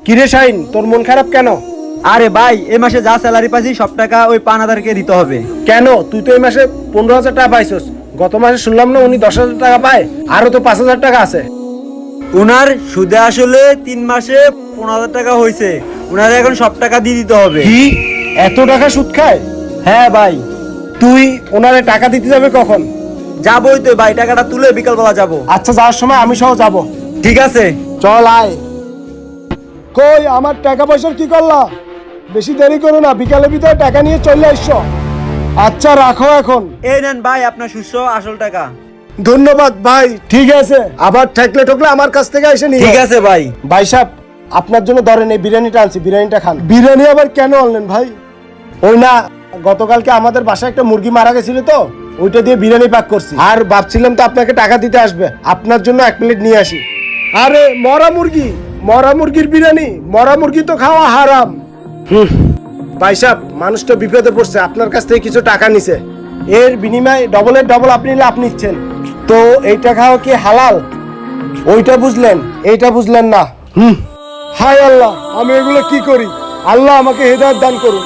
কিরে শাহিন, তোর মন খারাপ কেন? আরে ভাই, এই মাসে যা স্যালারি পাইছি সব টাকা ওই পানাদারকে দিতে হবে। কেন? তুই তো এই মাসে 15,000 টাকা পাইছস। গত মাসে শুনলাম না উনি 10,000 টাকা পায়, আরো তো 5,000 টাকা আছে। উনার সুদে আসলে 3 মাসে 15,000 টাকা হয়েছে। উনার এখন সব টাকা দিয়ে দিতে হবে। কি, এত টাকা সুদ খায়? হ্যাঁ ভাই। তুই ওনারে টাকা দিতে যাবে কখন? যাবোই তো ভাই, টাকাটা তুলে বিকালবেলা যাবো। আচ্ছা, যাওয়ার সময় আমি সহ যাব। ঠিক আছে। চল আয়। কই আমার টাকা পয়সার কি করলা? বেশি দেরি করো না, বিকালের ভিতরে টাকা নিয়ে চলে এসো। আচ্ছা রাখো এখন। এই নেন ভাই আপনার সুস্থ আসল টাকা। ধন্যবাদ ভাই। ঠিক আছে, আবার ঠেকলে ঠকলে আমার কাছ থেকে এসে নিয়ে। ঠিক আছে ভাই। ভাই সাহেব, আপনার জন্য ধরেন এই বিরিয়ানিটা আনছি, বিরিয়ানিটা খান। বিরিয়ানি আবার কেন আনলেন ভাই? ওই না, গতকালকে আমাদের বাসায় একটা মুরগি মারা গেছিল তো, ওইটা দিয়ে বিরিয়ানি প্যাক করছি। আর ভাবছিলাম তো আপনাকে টাকা দিতে আসবে, আপনার জন্য 1 প্লেট নিয়ে আসি। আরে মরা মুরগি, মরা মুরগির বিরিয়ানি? মরা মুরগি তো খাওয়া হারাম। ভাই সাহেব, মানুষটা বিপদে পড়ছে, আপনার কাছ থেকে কিছু টাকা নিছে, এর বিনিময়ে ডবলের ডবল আপনি লাভ নিচ্ছেন। তো এইটা খাওয়া কি হালাল? ওইটা বুঝলেন, এইটা বুঝলেন না। হায় আল্লাহ, আমি এগুলো কি করি? আল্লাহ আমাকে হেদায়েত দান করুন।